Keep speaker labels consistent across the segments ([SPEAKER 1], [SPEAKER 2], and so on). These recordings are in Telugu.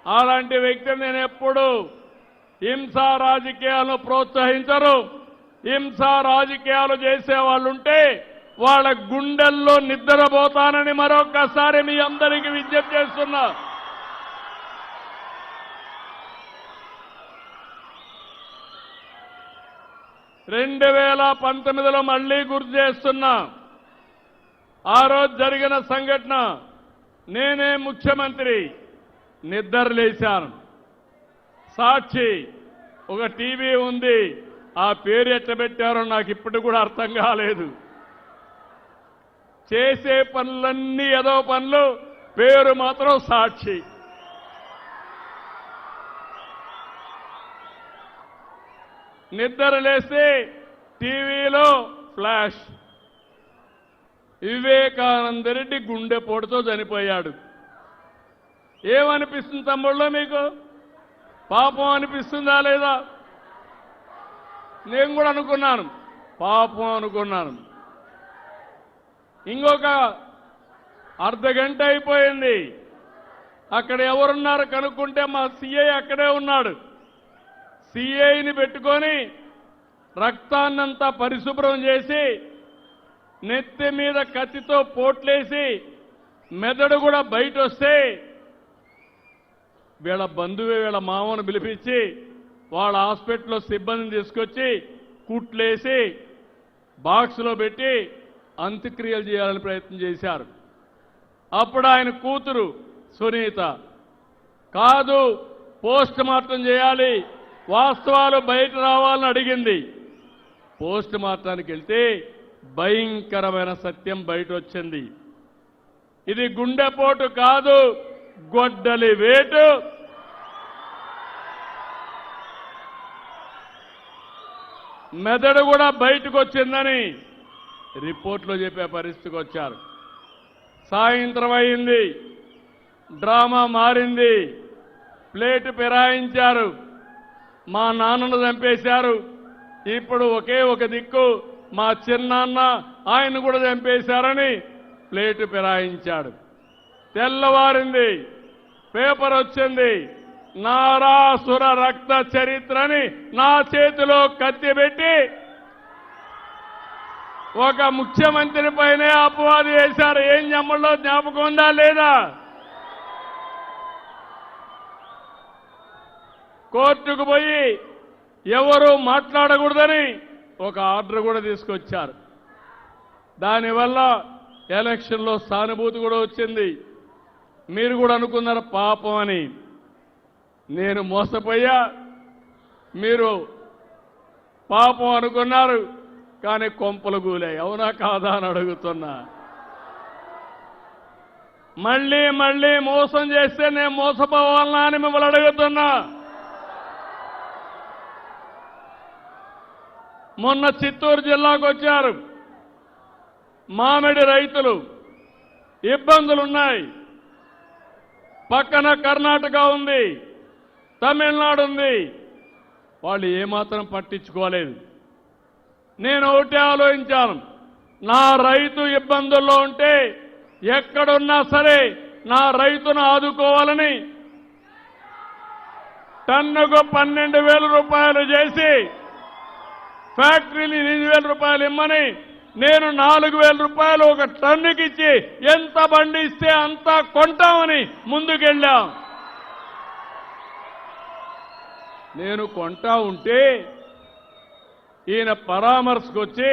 [SPEAKER 1] అలాంటి వ్యక్తిని నేను ఎప్పుడు హింసా రాజకీయాలను ప్రోత్సహించరు. హింసా రాజకీయాలు చేసే వాళ్ళుంటే వాళ్ళ గుండెల్లో నిద్రపోతానని మరొక్కసారి మీ అందరికీ విజ్ఞప్తి చేస్తున్నా. రెండు 2019లో మళ్లీ గుర్తు చేస్తున్నా. ఆ రోజు జరిగిన సంఘటన, నేనే ముఖ్యమంత్రి, నిద్రలేశాను. సాక్షి ఒక టీవీ ఉంది, ఆ పేరు ఎట్టబెట్టారో నాకు ఇప్పటికి కూడా అర్థం కాలేదు. చేసే పనులన్నీ ఏదో పనులు, పేరు మాత్రం సాక్షి. నిద్ర లేస్తే టీవీలో ఫ్లాష్, వివేకానంద రెడ్డి గుండెపోటుతో చనిపోయాడు. ఏమనిపిస్తుంది తమ్ముళ్ళు మీకు? పాపం అనిపిస్తుందా లేదా? నేను కూడా అనుకున్నాను, పాపం అనుకున్నాను. ఇంకొక అర్ధగంట అయిపోయింది. అక్కడ ఎవరున్నారు కనుక్కుంటే మా సిఐ అక్కడే ఉన్నాడు. సిఐని పెట్టుకొని రక్తాన్నంతా పరిశుభ్రం చేసి నెత్తి మీద కత్తితో పోట్లేసి మెదడు కూడా బయట వస్తే వీళ్ళ బంధువే వీళ్ళ మామను పిలిపించి వాళ్ళ హాస్పిటల్లో సిబ్బందిని తీసుకొచ్చి కుట్లేసి బాక్స్లో పెట్టి అంత్యక్రియలు చేయాలని ప్రయత్నం చేశారు. అప్పుడు ఆయన కూతురు సునీత, కాదు పోస్ట్ మార్టం చేయాలి, వాస్తవాలు బయట రావాలని అడిగింది. పోస్ట్ మార్టానికి వెళ్తే భయంకరమైన సత్యం బయట వచ్చింది. ఇది గుండెపోటు కాదు, గొడ్డలి వేటు. మెదడు కూడా బయటకు వచ్చిందని రిపోర్ట్లో చెప్పే పరిస్థితికి వచ్చారు. సాయంత్రం అయింది, డ్రామా మారింది. ప్లేటు ఫిరాయించారు. మా నాన్నను చంపేశారు. ఇప్పుడు ఒకే ఒక దిక్కు మా చిన్నాన్న, ఆయన కూడా చంపేశారని ప్లేటు ఫిరాయించాడు. తెల్లవారింది, పేపర్ వచ్చింది, నారాసుర రక్త చరిత్రని నా చేతిలో కత్తి పెట్టి ఒక ముఖ్యమంత్రి పైనే అపవాదు వేశారు. ఏం జమ్మల్లో జ్ఞాపకం ఉందా లేదా? కోర్టుకు పోయి ఎవరు మాట్లాడకూడదని ఒక ఆర్డర్ కూడా తీసుకొచ్చారు. దానివల్ల ఎలక్షన్లో సానుభూతి కూడా వచ్చింది. మీరు కూడా అనుకున్నారు పాపం అని. నేను మోసపోయా, మీరు పాపం అనుకున్నారు, కానీ కొంపలు కూలాయి. అవునా కాదా అని అడుగుతున్నా. మళ్ళీ మళ్ళీ మోసం చేస్తే నేను మోసపోవాలనా అని మిమ్మల్ని అడుగుతున్నా. మొన్న చిత్తూరు జిల్లాకు వచ్చారు. మామిడి రైతులు ఇబ్బందులున్నాయి. పక్కన కర్ణాటక ఉంది, తమిళనాడు ఉంది. వాళ్ళు ఏమాత్రం పట్టించుకోలేదు. నేను ఒకటే ఆలోచించాను, నా రైతు ఇబ్బందుల్లో ఉంటే ఎక్కడున్నా సరే నా రైతును ఆదుకోవాలని టన్నుకు 12,000 రూపాయలు చేసి ఫ్యాక్టరీని 8,000 రూపాయలు ఇమ్మని నేను 4,000 రూపాయలు ఒక టన్నుకి ఇచ్చి ఎంత బండి ఇస్తే అంత కొంటామని ముందుకెళ్ళాం. నేను కొంటా ఉంటే ఈయన పరామర్శకు వచ్చి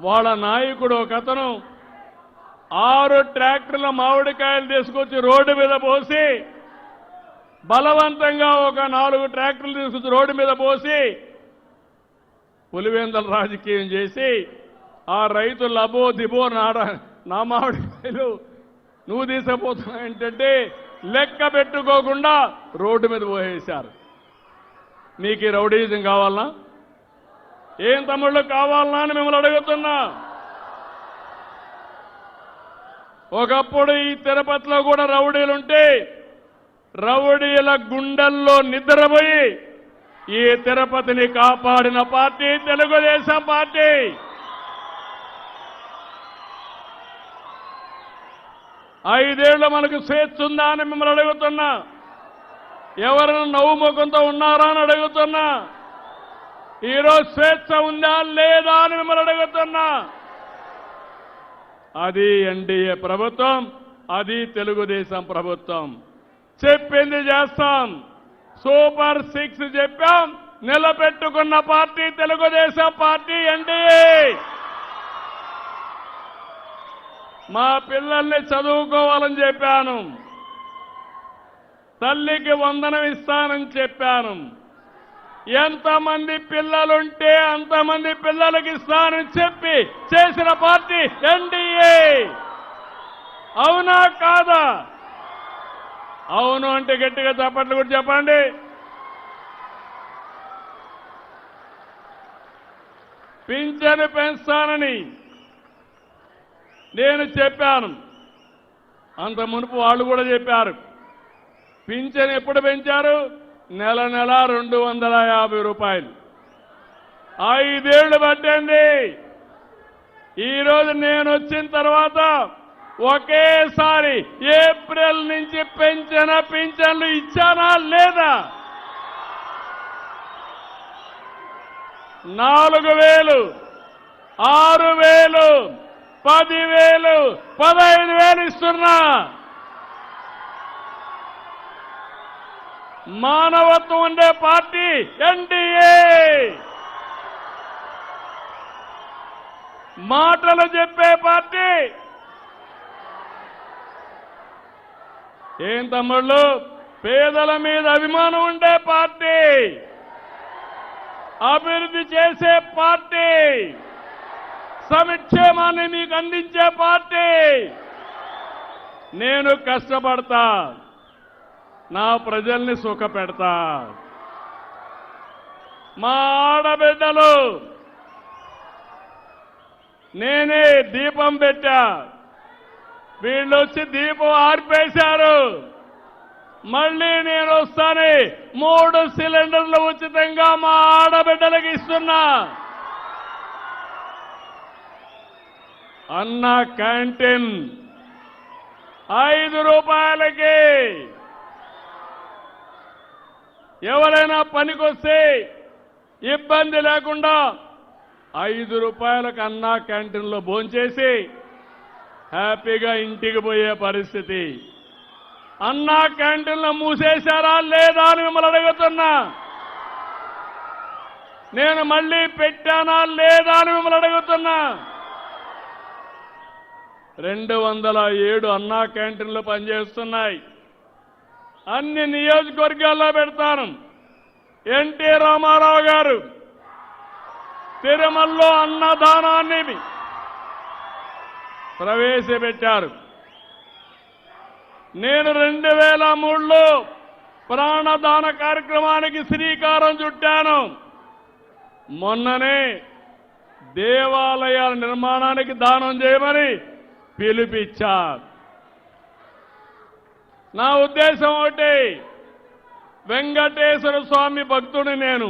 [SPEAKER 1] వాళ్ళ నాయకుడు ఒక అతను 6 ట్రాక్టర్ల మామిడికాయలు తీసుకొచ్చి రోడ్డు మీద పోసి బలవంతంగా ఒక 4 ట్రాక్టర్లు తీసుకొచ్చి రోడ్డు మీద పోసి పులివెందల రాజకీయం చేసి ఆ రైతులు అబో దిబో నా మామిడికాయలు నువ్వు తీసుకుపోతున్నావు ఏంటంటే లెక్క పెట్టుకోకుండా రోడ్డు మీద పోసేశారు. మీకు ఈ రౌడీజం కావాలనా? ఏం తమ్ముళ్ళు కావాలనా అని మిమ్మల్ని అడుగుతున్నా. ఒకప్పుడు ఈ తిరుపతిలో కూడా రౌడీలుంటే రౌడీల గుండెల్లో నిద్రపోయి ఈ తిరుపతిని కాపాడిన పార్టీ తెలుగుదేశం పార్టీ. ఐదేళ్లు మనకు స్వేచ్ఛ ఉందా అని మిమ్మల్ని అడుగుతున్నా. ఎవరైనా నవ్వు ముఖంతో ఉన్నారా అని అడుగుతున్నా. ఈరోజు స్వేచ్ఛ ఉందా లేదా అని మిమ్మల్ని అడుగుతున్నా. అది ఎన్డీఏ ప్రభుత్వం, అది తెలుగుదేశం ప్రభుత్వం. చెప్పింది చేస్తాం. సూపర్ 6 చెప్పాం, నిలబెట్టుకున్న పార్టీ తెలుగుదేశం పార్టీ, ఎన్డీఏ. మా పిల్లల్ని చదువుకోవాలని చెప్పాను, తల్లికి వందనం ఇస్తానని చెప్పాను. ఎంతమంది పిల్లలుంటే అంతమంది పిల్లలకి ఇస్తానని చెప్పి చేసిన పార్టీ ఎన్డీఏ. అవునా కాదా? అవును అంటే గట్టిగా చప్పట్లు కూడా చెప్పండి. పింఛను పెంచుతానని నేను చెప్పాను, అంత మునుపు వాళ్ళు కూడా చెప్పారు. పింఛను ఎప్పుడు పెంచారు? నెల నెల 250 రూపాయలు. 5 ఏళ్లు పట్టింది. ఈరోజు నేను వచ్చిన తర్వాత ఒకేసారి ఏప్రిల్ నుంచి పెంచిన పింఛన్లు ఇచ్చానా లేదా? 4,000, 6,000, 10,000, 15,000 ఇస్తున్నా. మానవత్వం ఉండే పార్టీ ఎన్డీఏ. మాటలు చెప్పే పార్టీ. ఏం తమ్ముళ్ళు, పేదల మీద అభిమానం ఉండే పార్టీ, అభివృద్ధి చేసే పార్టీ, సంక్షేమాన్ని మీకు అందించే పార్టీ. నేను కష్టపడతా, నా ప్రజల్ని సుఖపెడతా. మా ఆడబిడ్డలు నేనే దీపం పెట్టా, వీళ్ళు వచ్చి దీపం ఆర్పేశారు. మళ్ళీ నేను వస్తానే 3 సిలిండర్లు ఉచితంగా మా ఆడబిడ్డలకు ఇస్తున్నా. అన్న క్యాంటీన్ 5 రూపాయలకి. ఎవరైనా పనికొస్తే ఇబ్బంది లేకుండా 5 రూపాయలకు అన్నా క్యాంటీన్లో భోంచేసి హ్యాపీగా ఇంటికి పోయే పరిస్థితి. అన్నా క్యాంటీన్లో మూసేశారా లేదా అని మిమ్మల్ని అడుగుతున్నా. నేను మళ్ళీ పెట్టానా లేదా అని మిమ్మల్ని అడుగుతున్నా. 207 అన్నా క్యాంటీన్లు పనిచేస్తున్నాయి. అన్ని నియోజకవర్గాల్లో పెడతాను. ఎన్టీ రామారావు గారు తిరుమలలో అన్నదానాన్ని ప్రవేశపెట్టారు. నేను 2003లో ప్రాణదాన కార్యక్రమానికి శ్రీకారం చుట్టాను. మొన్ననే దేవాలయాల నిర్మాణానికి దానం చేయమని పిలుపిచ్చారు. నా ఉద్దేశం ఒకటి, వెంకటేశ్వర స్వామి భక్తుడిని నేను.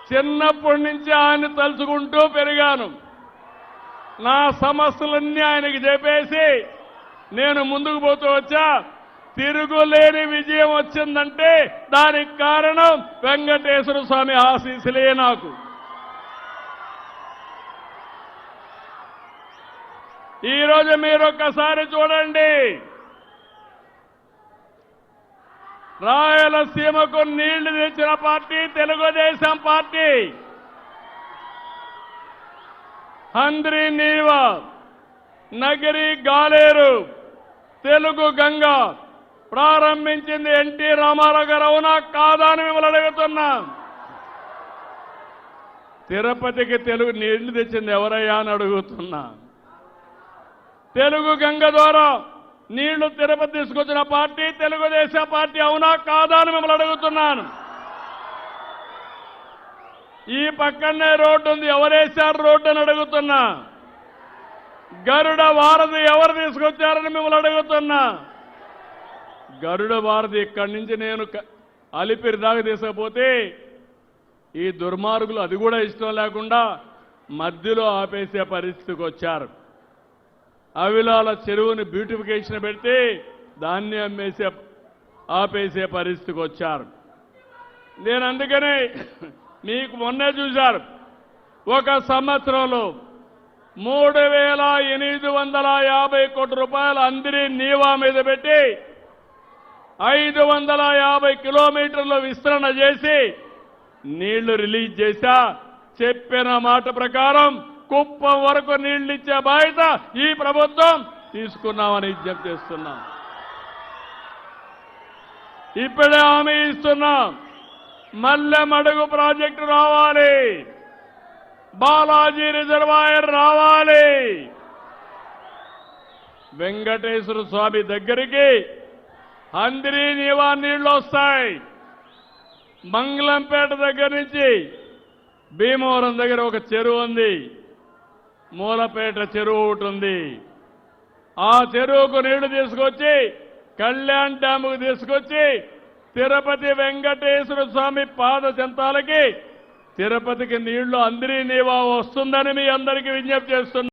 [SPEAKER 1] చిన్నప్పటి నుంచి ఆయన తలుచుకుంటూ పెరిగాను. నా సమస్యలన్నీ ఆయనకి చెప్పేసి నేను ముందుకు పోతూ వచ్చా. తిరుగులేని విజయం వచ్చిందంటే దానికి కారణం వెంకటేశ్వర స్వామి ఆశీస్సులే నాకు. ఈరోజు మీరు ఒక్కసారి చూడండి, రాయలసీమకు నీళ్లు తెచ్చిన పార్టీ తెలుగుదేశం పార్టీ. హంద్రి నీవ, నగిరి గాలేరు, తెలుగు గంగ ప్రారంభించింది ఎన్టీ రామారావు గారు. అవునా కాదా అని మిమ్మల్ని అడుగుతున్నా. తిరుపతికి తెలుగు నీళ్లు తెచ్చింది ఎవరయ్యా అని అడుగుతున్నా. తెలుగు గంగ ద్వారా నీళ్లు తిరుపతి తీసుకొచ్చిన పార్టీ తెలుగుదేశం పార్టీ. అవునా కాదా అని మిమ్మల్ని అడుగుతున్నాను. ఈ పక్కనే రోడ్డు ఉంది, ఎవరేశారు రోడ్డు అని అడుగుతున్నా. గరుడ వారధి ఎవరు తీసుకొచ్చారని మిమ్మల్ని అడుగుతున్నా. గరుడ వారధి ఇక్కడి నుంచి నేను అలిపిరి దాకా తీసుకపోతే ఈ దుర్మార్గులు అది కూడా ఇష్టం లేకుండా మధ్యలో ఆపేసే పరిస్థితికి వచ్చారు. అవిలాల చెరువుని బ్యూటిఫికేషన్ పెడితే దాన్ని ఆపేసే పరిస్థితికి వచ్చారు. నేను అందుకనే మీకు మొన్నే చూశారు, ఒక సంవత్సరంలో 3,850 కోట్ల రూపాయలు అందరి నీవా మీద పెట్టి 550 కిలోమీటర్ల విస్తరణ చేసి నీళ్లు రిలీజ్ చేశా. చెప్పిన మాట ప్రకారం కుప్పం వరకు నీళ్లు ఇచ్చే బాధ్యత ఈ ప్రభుత్వం తీసుకున్నామని విజ్ఞప్తి చేస్తున్నాం. ఇప్పుడే హామీ ఇస్తున్నాం, మల్లెమడుగు ప్రాజెక్టు రావాలి, బాలాజీ రిజర్వాయర్ రావాలి, వెంకటేశ్వర స్వామి దగ్గరికి అందరి నీవా నీళ్లు వస్తాయి. మంగళంపేట దగ్గర నుంచి భీమవరం దగ్గర ఒక చెరువు ఉంది, మూలపేట చెరువు ఒకటి ఉంది. ఆ చెరువుకు నీళ్లు తీసుకొచ్చి కళ్యాణ్ డ్యాముకు తీసుకొచ్చి తిరుపతి వెంకటేశ్వర స్వామి పాద చెంతాలకి తిరుపతికి నీళ్లు అందరి నీవా వస్తుందని మీ అందరికీ విజ్ఞప్తి చేస్తున్నా.